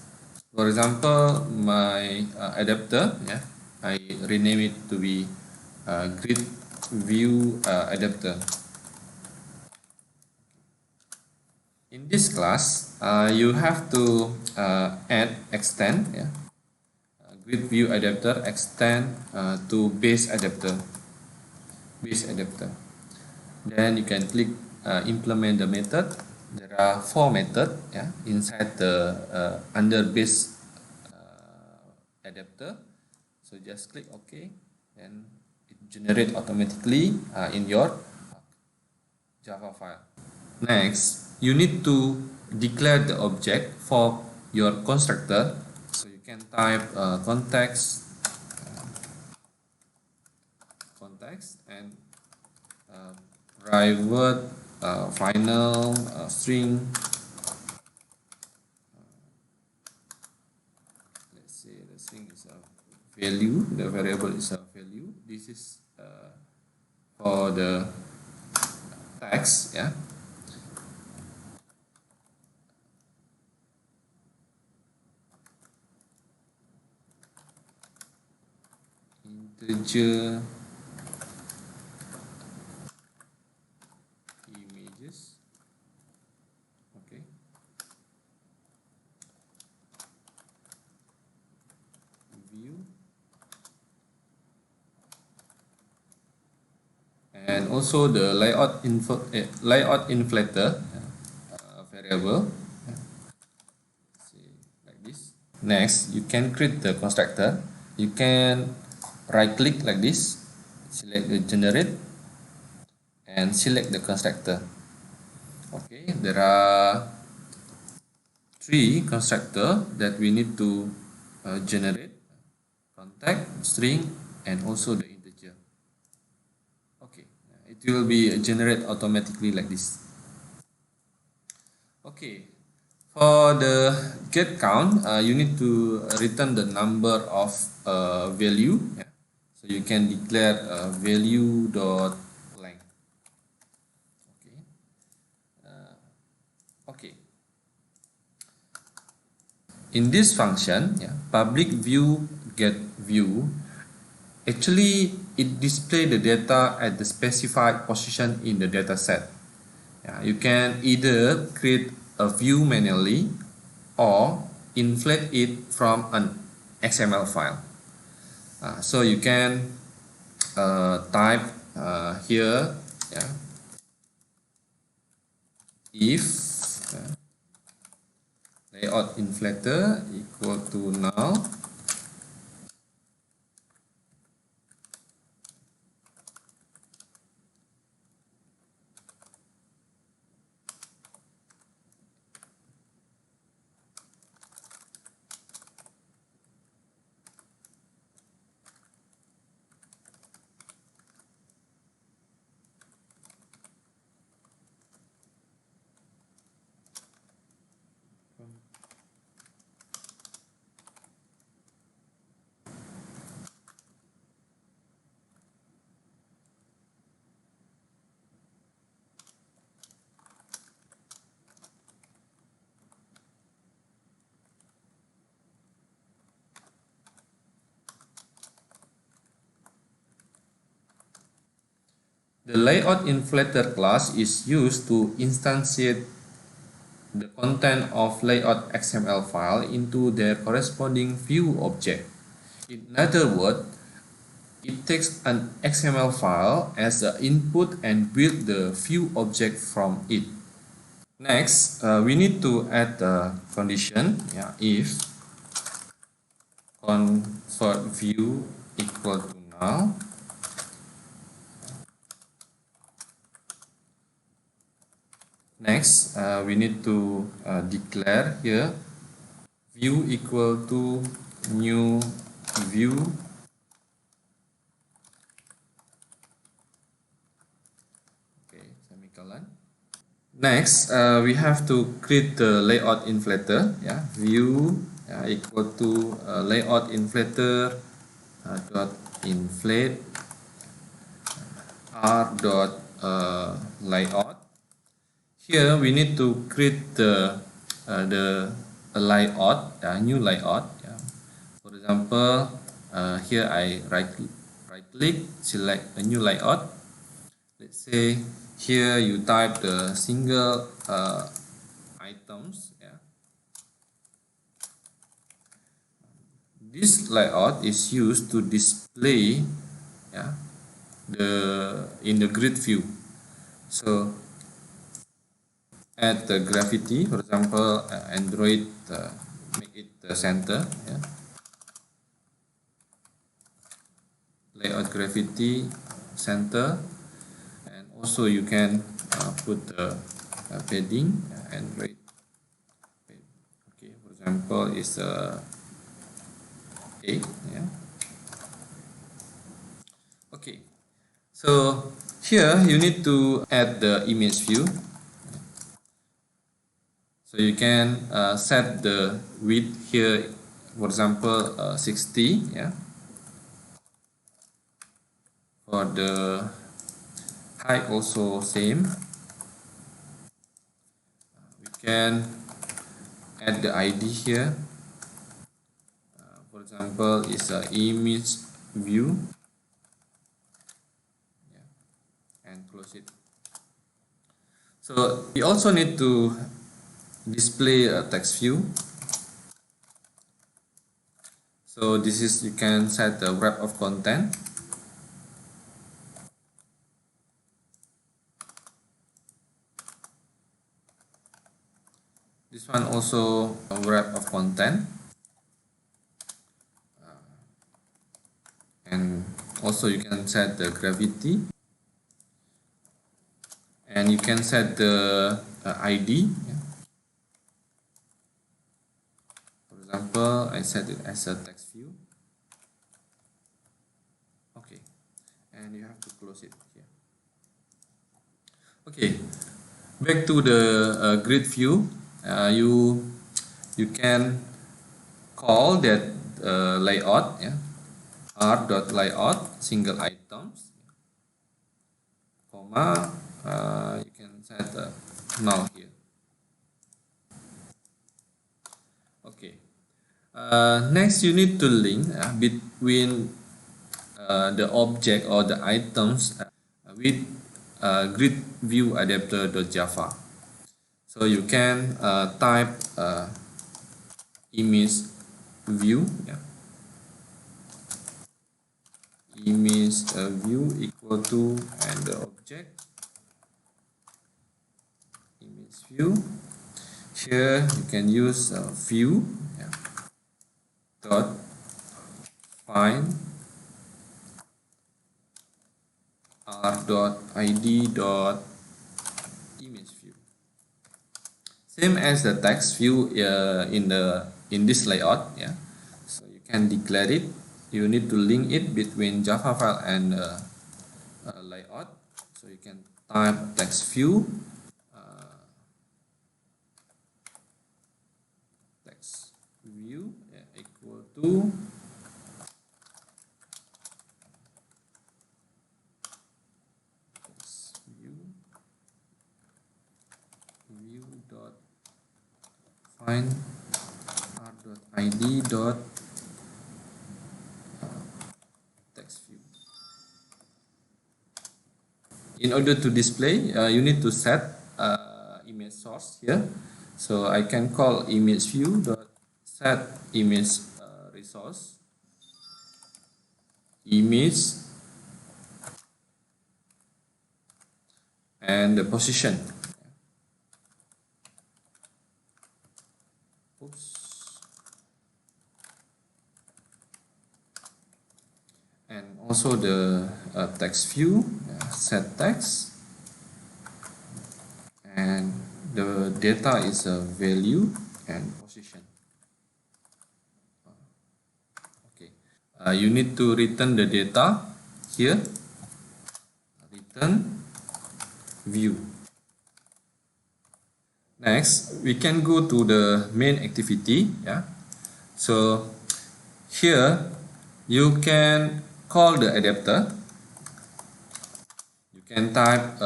For example, my adapter, I rename it to be GridView adapter. In this class, you have to add extend, yeah, grid view adapter extend to base adapter. Then you can click implement the method. There are 4 methods, yeah, inside the under base adapter. So just click OK, and it generates automatically in your Java file. Next, you need to declare the object for your constructor. So you can type context and private final string. Let's say the string is a value, the variable is a value. This is for the text, yeah. Integer images, okay. View, and also the layout inflator variable, see, like this. Next, you can create the constructor. You can right click like this, select the generate, and select the constructor. Okay, there are 3 constructor that we need to generate: contact, string, and also the integer. Okay, it will be generate automatically like this. Okay, for the get count, you need to return the number of value. Yeah. So you can declare value dot length. Okay. Okay. In this function, yeah, public view get view, actually it display the data at the specified position in the data set. Yeah, you can either create a view manually or inflate it from an XML file. So you can type here, yeah, if layout inflator equal to null, the layout inflator class is used to instantiate the content of layout XML file into their corresponding view object. In other words, it takes an XML file as the input and build the view object from it. Next, we need to add the condition, yeah, if convert view equal to null. Next, we need to declare here view equal to new view semicolon. Next, we have to create the layout inflator. Yeah, view equal to layout inflator dot inflate r dot layout. Here we need to create the layout, new layout. Yeah. For example, here I right click, select a new layout. Let's say here you type the single items, yeah, this layout is used to display, yeah, in the grid view. So add the gravity, for example, Android, make it the center, yeah. Layout gravity center, and also you can put the padding, Android. Okay, for example, is 8, yeah. Okay, so here you need to add the image view. So you can set the width here, for example, 60, yeah. For the height also same. We can add the ID here. For example, is image view, yeah, and close it. So we also need to display a text view. So this is, you can set the wrap of content. This one also a wrap of content, and also you can set the gravity, and you can set the ID, yeah. For example, I set it as a text view. Okay, and you have to close it here. Okay, back to the grid view. You can call that layout, yeah, r.layout single items, comma, you can set null here. Okay, next you need to link between the object or the items with GridView adapter.java. So you can type image view, yeah. Image view equal to, and the object image view. Here you can use view, yeah, dot find r.id dot image view. Same as the text view in this layout, yeah. So you can declare it. You need to link it between Java file and layout. So you can type text view, yeah, equal to text view dot find r.id dot text view. In order to display, you need to set image source here. So I can call image view dot set image resource, image, and the position. Oops. And also the text view, set text, and the data is a value and position. Okay, you need to return the data here, return view. Next, we can go to the main activity, yeah. So here you can call the adapter. You can type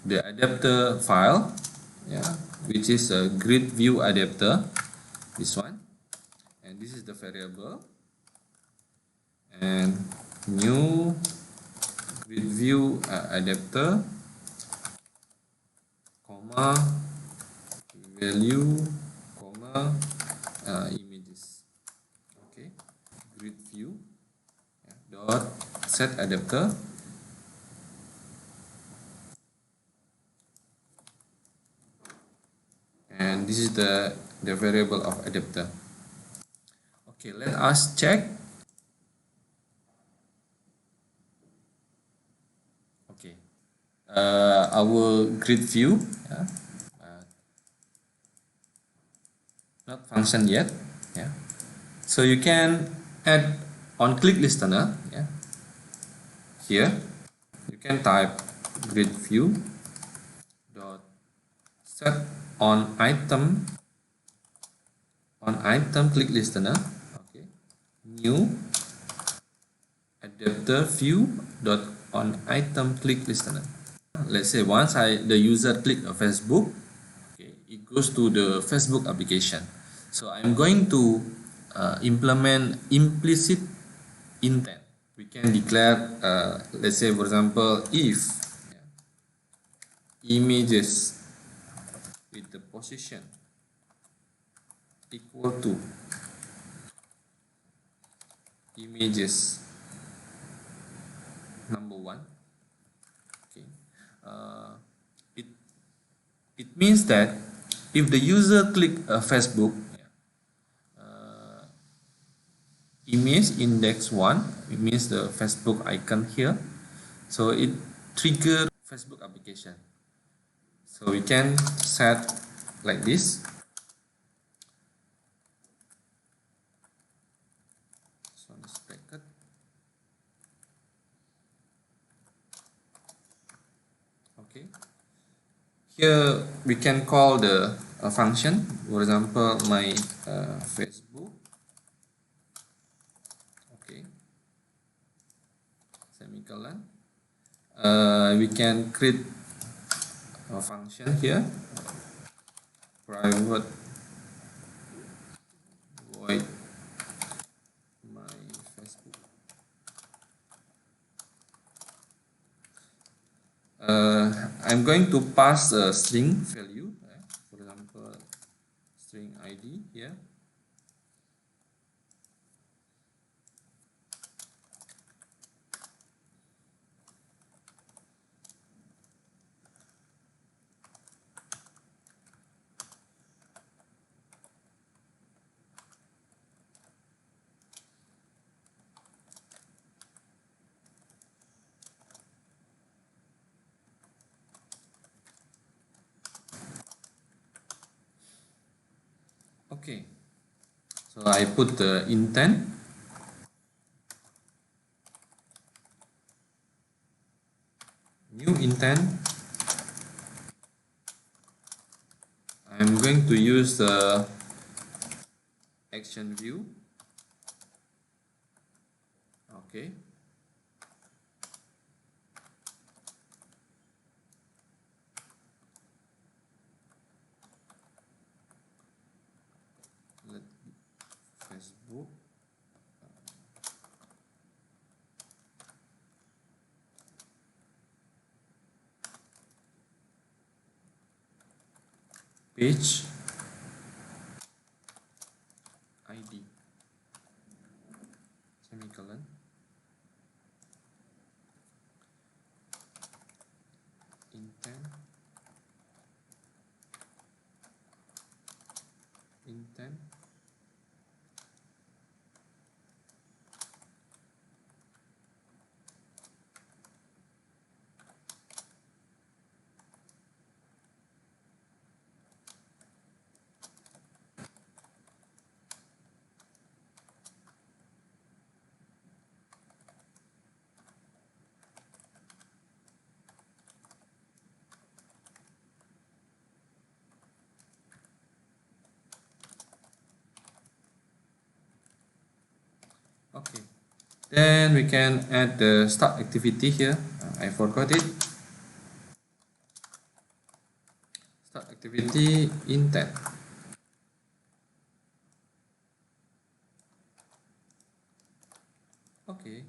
the adapter file, yeah, which is a GridView adapter, this one, and this is the variable, and new GridView adapter, comma, value, comma, images. set adapter. And this is the variable of adapter. Okay, let us check. Okay, our grid view, not function yet. Yeah, so you can add on click listener. Yeah, here you can type grid view dot set on item click listener. Okay, new adapter view dot on item click listener. Let's say once the user click a Facebook, okay, it goes to the Facebook application. So I'm going to implement implicit intent. We can declare, let's say for example, if images with the position equal to images number 1. Okay, it means that if the user click Facebook image index 1, it means the Facebook icon here, so it trigger Facebook application. So we can set like this. This one is bracket. Okay, here we can call the function, for example my Facebook. Okay, semicolon. We can create a function here, private void my Facebook. I'm going to pass a string value, for example string ID here. Okay, so I put the intent. New intent. I'm going to use the action view. Okay. Let Facebook. Page ID semicolon intent Okay, then we can add the start activity here. I forgot it. Start activity intent. Okay,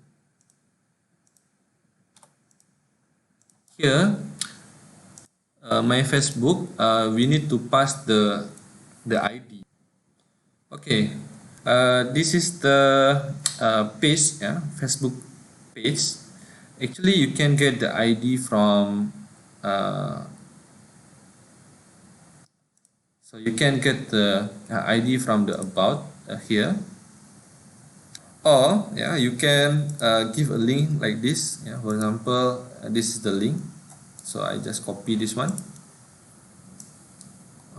here my Facebook, we need to pass the ID. Okay, this is the page, Facebook page. Actually, you can get the ID from so you can get the ID from the about here, or yeah, you can give a link like this. Yeah, for example, this is the link, so I just copy this one.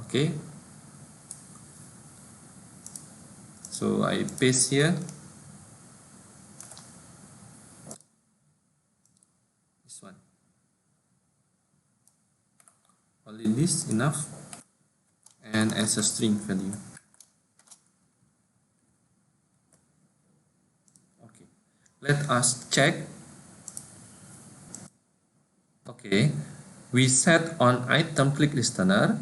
Okay, so I paste here. This one. Only this enough, and as a string value. Okay, let us check. Okay, we set on item click listener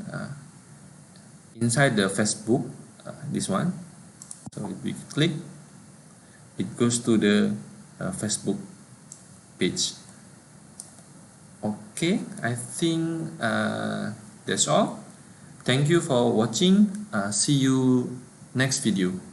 inside the Facebook, this one. So if we click, it goes to the Facebook page. Okay, I think that's all. Thank you for watching. See you next video.